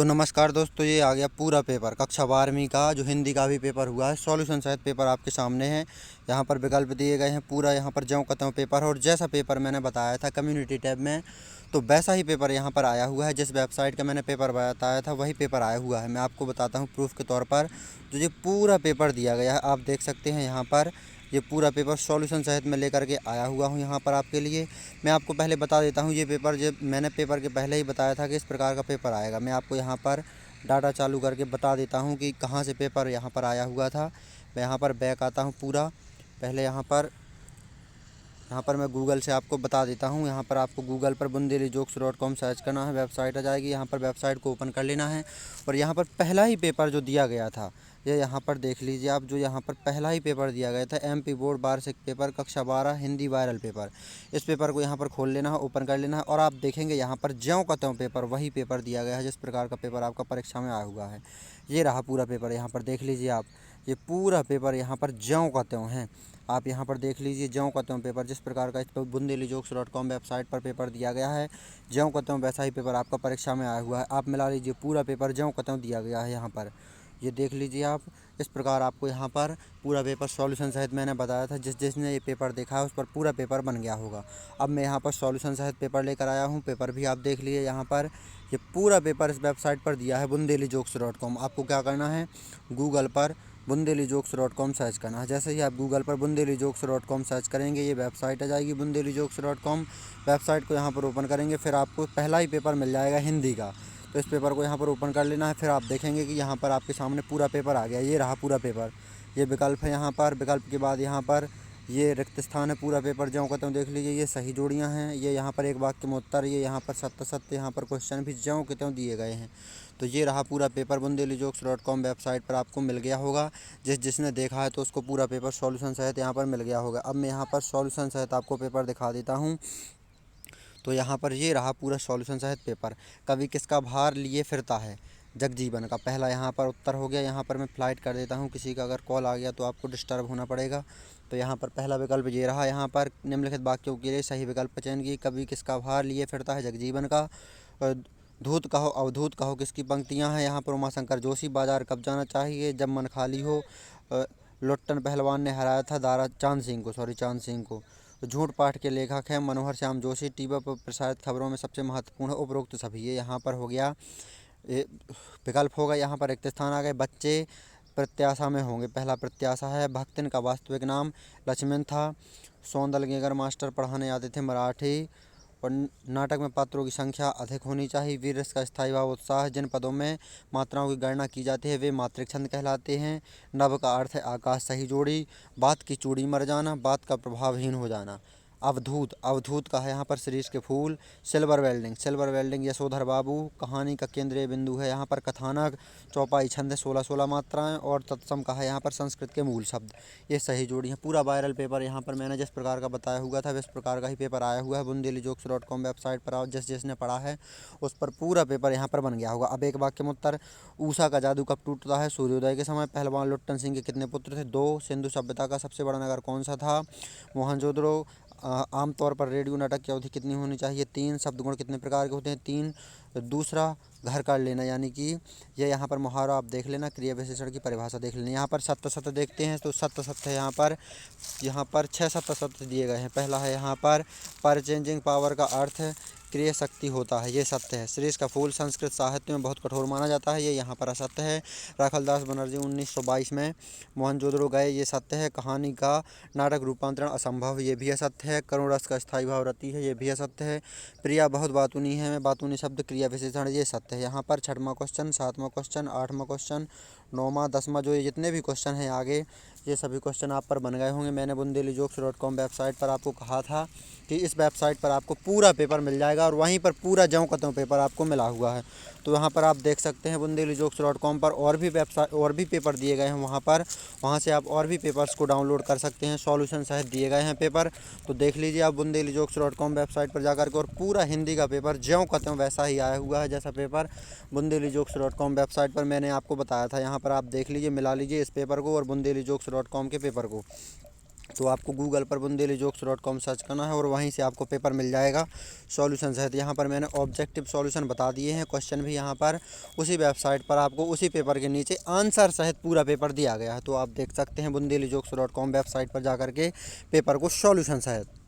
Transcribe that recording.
तो नमस्कार दोस्तों, ये आ गया पूरा पेपर कक्षा 12वीं का जो हिंदी का भी पेपर हुआ है। सॉल्यूशन सहित पेपर आपके सामने है। यहाँ पर विकल्प दिए गए हैं पूरा, यहाँ पर ज्यों का त्यों पेपर। और जैसा पेपर मैंने बताया था कम्युनिटी टैब में, तो वैसा ही पेपर यहाँ पर आया हुआ है। जिस वेबसाइट का मैंने पेपर बताया था वही पेपर आया हुआ है। मैं आपको बताता हूँ प्रूफ के तौर पर। जो ये पूरा पेपर दिया गया है आप देख सकते हैं यहाँ पर। ये पूरा पेपर सॉल्यूशन सहित मैं लेकर के आया हुआ हूँ यहाँ पर आपके लिए। मैं आपको पहले बता देता हूँ ये पेपर, जो मैंने पेपर के पहले ही बताया था कि इस प्रकार का पेपर आएगा। मैं आपको यहाँ पर डाटा चालू करके बता देता हूँ कि कहाँ से पेपर यहाँ पर आया हुआ था। मैं यहाँ पर बैक आता हूँ पूरा। पहले यहाँ पर मैं गूगल से आपको बता देता हूँ। यहाँ पर आपको गूगल पर bundelijokes.com सर्च करना है, वेबसाइट आ जाएगी। यहाँ पर वेबसाइट को ओपन कर लेना है और यहाँ पर पहला ही पेपर जो दिया गया था ये यहाँ पर देख लीजिए आप। जो यहाँ पर पहला ही पेपर दिया गया था MP बोर्ड वार्षिक पेपर कक्षा 12 हिंदी वायरल पेपर। इस पेपर को यहाँ पर खोल लेना है, ओपन कर लेना है और आप देखेंगे यहाँ पर ज्यों का त्यों पेपर वही पेपर दिया गया है जिस प्रकार का पेपर आपका परीक्षा में आया हुआ है। ये रहा पूरा पेपर, यहाँ पर देख लीजिए आप। ये पूरा पेपर यहाँ पर ज्यों का त्यों है। आप यहाँ पर देख लीजिए ज्यों का त्यों पेपर जिस प्रकार का इस पर bundelijokes.com वेबसाइट पर पेपर दिया गया है, ज्यों का त्यों वैसा ही पेपर आपका परीक्षा में आया हुआ है। आप मिला लीजिए, पूरा पेपर ज्यों का त्यों दिया गया है यहाँ पर। ये देख लीजिए आप। इस प्रकार आपको यहाँ पर पूरा पेपर सॉल्यूशन सहित मैंने बताया था। जिसने ये पेपर देखा है उस पर पूरा पेपर बन गया होगा। अब मैं यहाँ पर सॉल्यूशन सहित पेपर लेकर आया हूँ। पेपर भी आप देख लिए यहाँ पर। ये पूरा पेपर इस वेबसाइट पर दिया है bundelijokes.com। आपको क्या करना है, गूगल पर bundelijokes.com सर्च करना है। जैसे ही आप गूगल पर bundelijokes.com सर्च करेंगे ये वेबसाइट आ जाएगी bundelijokes.com। वेबसाइट को यहाँ पर ओपन करेंगे, फिर आपको पहला ही पेपर मिल जाएगा हिंदी का। तो इस पेपर को यहाँ पर ओपन कर लेना है। फिर आप देखेंगे कि यहाँ पर आपके सामने पूरा पेपर आ गया। ये रहा पूरा पेपर। ये विकल्प है यहाँ पर। विकल्प के बाद यहाँ पर ये रिक्त स्थान है। पूरा पेपर ज्यों का त्यों देख लीजिए। ये सही जोड़ियाँ हैं। ये यहाँ पर एक वाक्य में उत्तर, ये यहाँ पर सत्य सत्य, यहाँ पर क्वेश्चन भी ज्यों के त्यों दिए गए हैं। तो ये रहा पूरा पेपर। bundelijokes.com वेबसाइट पर आपको मिल गया होगा। जिसने देखा है तो उसको पूरा पेपर सॉल्यूशन सहित यहाँ पर मिल गया होगा। अब मैं यहाँ पर सॉल्यूशन सहित आपको पेपर दिखा देता हूँ। तो यहाँ पर ये रहा पूरा सॉल्यूशन सहित पेपर। कवि किसका भार लिए फिरता है, जगजीवन का। पहला यहाँ पर उत्तर हो गया। यहाँ पर मैं फ्लाइट कर देता हूँ, किसी का अगर कॉल आ गया तो आपको डिस्टर्ब होना पड़ेगा। तो यहाँ पर पहला विकल्प ये रहा। यहाँ पर निम्नलिखित वाक्यों के लिए सही विकल्प का चयन कीजिए। कवि किसका भार लिए फिरता है, जगजीवन का। धूत कहो अवधूत कहो किसकी पंक्तियाँ हैं। यहाँ पर उमाशंकर जोशी। बाजार कब जाना चाहिए, जब मन खाली हो। लुट्टन पहलवान ने हराया था दारा चांद सिंह को। झूठ पाठ के लेखक हैं मनोहर श्याम जोशी। टीवी पर प्रसारित खबरों में सबसे महत्वपूर्ण उपरोक्त सभी। ये यहाँ पर हो गया, ये विकल्प होगा। यहाँ पर रिक्त स्थान आ गए। बच्चे प्रत्याशा में होंगे, पहला प्रत्याशा है। भक्तिन का वास्तविक नाम लक्ष्मण था। सौंदलगेगर मास्टर पढ़ाने आते थे मराठी। और नाटक में पात्रों की संख्या अधिक होनी चाहिए। वीर रस का स्थायी भाव उत्साह। जिन पदों में मात्राओं की गणना की जाती है वे मात्रिक छंद कहलाते हैं। नभ का अर्थ है आकाश, सही जोड़ी। बात की चूड़ी मर जाना, बात का प्रभावहीन हो जाना। अवधूत का है यहाँ पर शिरीष के फूल। सिल्वर वेल्डिंग यशोधर बाबू। कहानी का केंद्रीय बिंदु है यहाँ पर कथानक। चौपाई छंद है 16 मात्राएं। और तत्सम का है यहाँ पर संस्कृत के मूल शब्द। ये सही जोड़ी है। पूरा वायरल पेपर यहाँ पर मैंने जिस प्रकार का बताया हुआ था इस प्रकार का ही पेपर आया हुआ है। bundelijokes.com वेबसाइट पर आओ, जिसने पढ़ा है उस पर पूरा पेपर यहाँ पर बन गया होगा। अब एक वाक्य में उत्तर। ऊषा का जादू कब टूटता है, सूर्योदय के समय। पहलवान लुट्टन सिंह के कितने पुत्र थे, 2। सिंधु सभ्यता का सबसे बड़ा नगर कौन सा था, मोहनजोदड़ो। आमतौर पर रेडियो नाटक की अवधि कितनी होनी चाहिए, 3। शब्द गुण कितने प्रकार के होते हैं, 3। दूसरा, घर कर लेना, यानी कि यह यहाँ पर मुहावरा आप देख लेना। क्रिया विशेषण की परिभाषा देख लेना। यहाँ पर सत्य सत्य देखते हैं तो सत्य सत्य यहाँ पर 6 सत्य सत्य दिए गए हैं। पहला है यहाँ पर चेंजिंग पावर का अर्थ क्रिय शक्ति होता है, ये सत्य है। श्रीष का फूल संस्कृत साहित्य में बहुत कठोर माना जाता है, ये यहाँ पर असत्य है। राखलदास बनर्जी 1922 में मोहनजोदड़ो गए, ये सत्य है। कहानी का नाटक रूपांतरण असंभव, ये भी असत्य है। करुण रस का स्थायी भाव रति है, ये भी असत्य है। प्रिया बहुत बातूनी है, बातूनी शब्द क्रिया विशेषण, ये सत्य है। यहाँ पर 6वां क्वेश्चन, 7वां क्वेश्चन, 8वां क्वेश्चन, 9वां, 10वां, जो ये जितने भी क्वेश्चन हैं आगे, ये सभी क्वेश्चन आप पर बन गए होंगे। मैंने bundelijokes.com वेबसाइट पर आपको कहा था कि इस वेबसाइट पर आपको पूरा पेपर मिल जाएगा और वहीं पर पूरा ज्यों का त्यों पेपर आपको मिला हुआ है। तो यहाँ पर आप देख सकते हैं bundelijokes.com पर और भी पेपर दिए गए हैं वहाँ से आप और भी पेपर्स को डाउनलोड कर सकते हैं। सॉल्यूशन सहित दिए गए हैं पेपर। तो देख लीजिए आप bundelijokes.com वेबसाइट पर जाकर के, और पूरा हिंदी का पेपर ज्यों का त्यों वैसा ही आया हुआ है जैसा पेपर bundelijokes.com वेबसाइट पर मैंने आपको बताया था। यहाँ पर आप देख लीजिए, मिला लीजिए इस पेपर को और bundelijokes.com के पेपर को। तो आपको गूगल पर bundelijokes.com सर्च करना है और वहीं से आपको पेपर मिल जाएगा सॉल्यूशन सहित। यहाँ पर मैंने ऑब्जेक्टिव सॉल्यूशन बता दिए हैं, क्वेश्चन भी यहाँ पर उसी वेबसाइट पर आपको उसी पेपर के नीचे आंसर सहित पूरा पेपर दिया गया है। तो आप देख सकते हैं bundelijokes.com वेबसाइट पर जाकर के पेपर को सॉल्यूशन सहित।